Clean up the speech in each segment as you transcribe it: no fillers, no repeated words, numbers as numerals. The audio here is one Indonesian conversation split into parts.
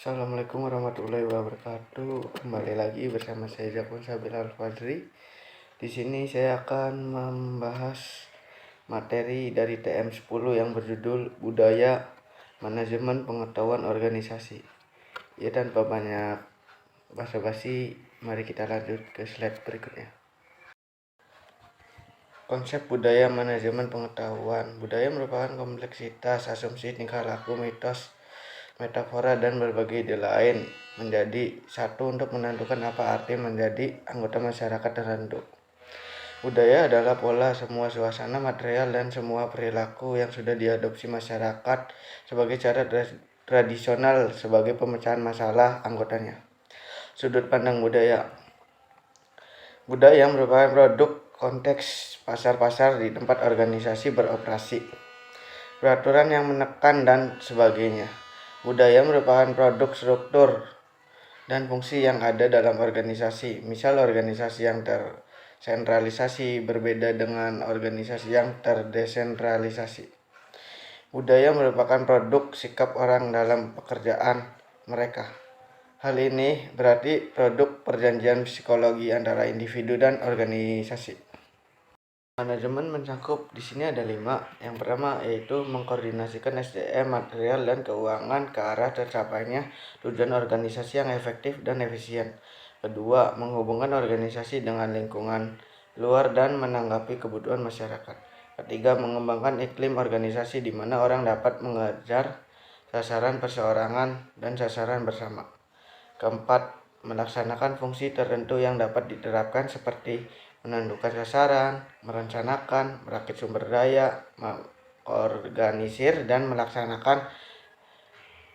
Assalamualaikum warahmatullahi wabarakatuh. Kembali lagi bersama saya Jakun Sabil Al-Fadri. Di sini saya akan membahas materi dari TM10 yang berjudul Budaya Manajemen Pengetahuan Organisasi. Ya, tanpa banyak basa-basi, mari kita lanjut ke slide berikutnya. Konsep budaya manajemen pengetahuan. Budaya merupakan kompleksitas asumsi, tingkah laku, mitos, metafora, dan berbagai ide lain menjadi satu untuk menentukan apa arti menjadi anggota masyarakat tertentu. Budaya adalah pola semua suasana, material, dan semua perilaku yang sudah diadopsi masyarakat sebagai cara tradisional sebagai pemecahan masalah anggotanya. Sudut pandang budaya. Budaya merupakan produk konteks pasar-pasar di tempat organisasi beroperasi, peraturan yang menekan, dan sebagainya. Budaya merupakan produk struktur dan fungsi yang ada dalam organisasi. Misal, organisasi yang tersentralisasi berbeda dengan organisasi yang terdesentralisasi. Budaya merupakan produk sikap orang dalam pekerjaan mereka. Hal ini berarti produk perjanjian psikologi antara individu dan organisasi. Manajemen mencakup di sini ada 5. Yang pertama yaitu mengkoordinasikan SDM, material, dan keuangan ke arah tercapainya tujuan organisasi yang efektif dan efisien. Kedua, menghubungkan organisasi dengan lingkungan luar dan menanggapi kebutuhan masyarakat. Ketiga, mengembangkan iklim organisasi di mana orang dapat mengejar sasaran perseorangan dan sasaran bersama. Keempat, melaksanakan fungsi tertentu yang dapat diterapkan seperti menentukan sasaran, merencanakan, merakit sumber daya, mengorganisir, dan melaksanakan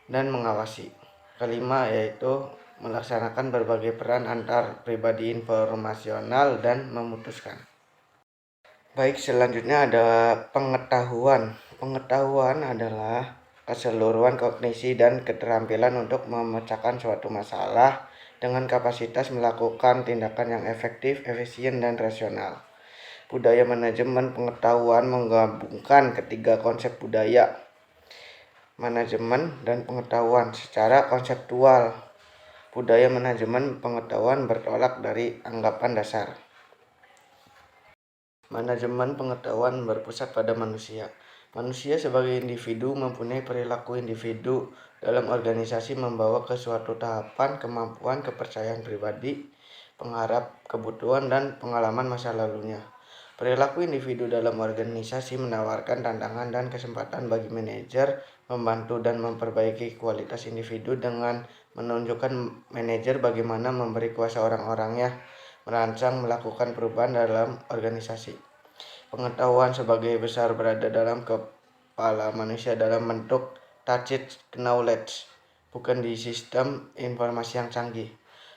dan mengawasi. Kelima yaitu melaksanakan berbagai peran antar pribadi informasional dan memutuskan. Baik, selanjutnya ada pengetahuan. Pengetahuan adalah keseluruhan kognisi dan keterampilan untuk memecahkan suatu masalah dengan kapasitas melakukan tindakan yang efektif, efisien, dan rasional. Budaya manajemen pengetahuan menggabungkan ketiga konsep budaya, manajemen, dan pengetahuan secara konseptual. Budaya manajemen pengetahuan bertolak dari anggapan dasar. Manajemen pengetahuan berpusat pada manusia. Manusia sebagai individu mempunyai perilaku individu dalam organisasi membawa ke suatu tahapan kemampuan, kepercayaan pribadi, pengharap, kebutuhan, dan pengalaman masa lalunya. Perilaku individu dalam organisasi menawarkan tantangan dan kesempatan bagi manajer membantu dan memperbaiki kualitas individu dengan menunjukkan manajer bagaimana memberi kuasa orang-orangnya merancang melakukan perubahan dalam organisasi. Pengetahuan sebagai besar berada dalam kepala manusia dalam bentuk tacit knowledge, bukan di sistem informasi yang canggih.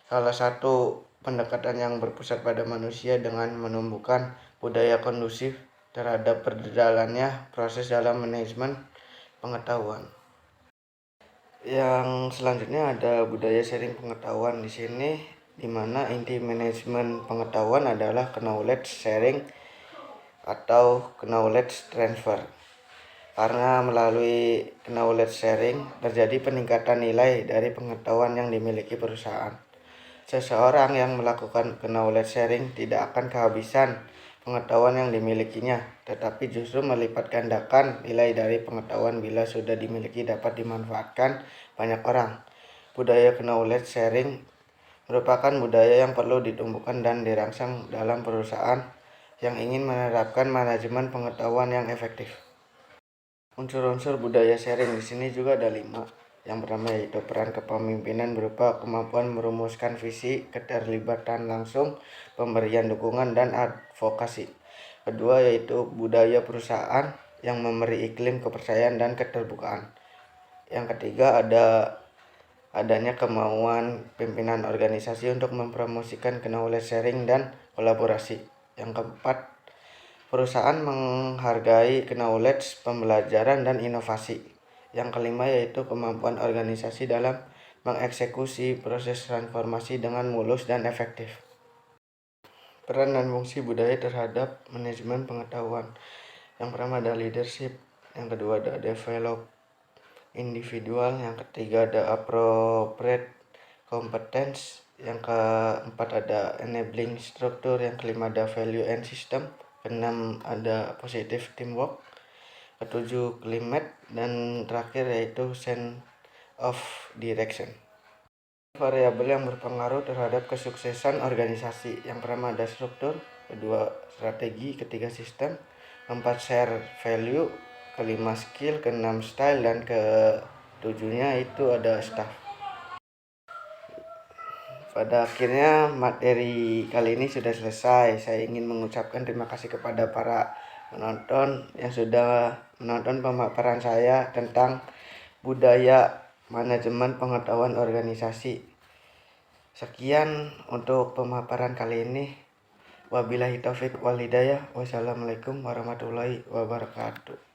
Salah satu pendekatan yang berpusat pada manusia dengan menumbuhkan budaya kondusif terhadap berjalannya proses dalam manajemen pengetahuan. Yang selanjutnya ada budaya sharing pengetahuan di sini, di mana inti manajemen pengetahuan adalah knowledge sharing atau knowledge transfer. Karena melalui knowledge sharing terjadi peningkatan nilai dari pengetahuan yang dimiliki perusahaan. Seseorang yang melakukan knowledge sharing tidak akan kehabisan pengetahuan yang dimilikinya, tetapi justru melipat gandakan nilai dari pengetahuan bila sudah dimiliki dapat dimanfaatkan banyak orang. Budaya knowledge sharing merupakan budaya yang perlu ditumbuhkan dan dirangsang dalam perusahaan yang ingin menerapkan manajemen pengetahuan yang efektif. Unsur-unsur budaya sharing di sini juga ada 5. Yang pertama yaitu peran kepemimpinan berupa kemampuan merumuskan visi, keterlibatan langsung, pemberian dukungan, dan advokasi. Kedua yaitu budaya perusahaan yang memberi iklim kepercayaan dan keterbukaan. Yang ketiga adanya kemauan pimpinan organisasi untuk mempromosikan knowledge sharing dan kolaborasi. Yang keempat, perusahaan menghargai knowledge, pembelajaran, dan inovasi. Yang kelima yaitu kemampuan organisasi dalam mengeksekusi proses transformasi dengan mulus dan efektif. Peran dan fungsi budaya terhadap manajemen pengetahuan. Yang pertama ada leadership, yang kedua ada develop, individual, yang ketiga ada appropriate competence, yang keempat ada enabling structure, yang kelima ada value and system, keenam ada positive teamwork, ketujuh climate, dan terakhir yaitu sense of direction. Variabel yang berpengaruh terhadap kesuksesan organisasi. Yang pertama ada struktur, kedua strategi, ketiga sistem, keempat share value, kelima skill, keenam style, dan ketujuhnya itu ada staff. Pada akhirnya materi kali ini sudah selesai. Saya ingin mengucapkan terima kasih kepada para penonton yang sudah menonton pemaparan saya tentang budaya manajemen pengetahuan organisasi. Sekian untuk pemaparan kali ini. Wabillahi taufik wal hidayah. Wassalamualaikum warahmatullahi wabarakatuh.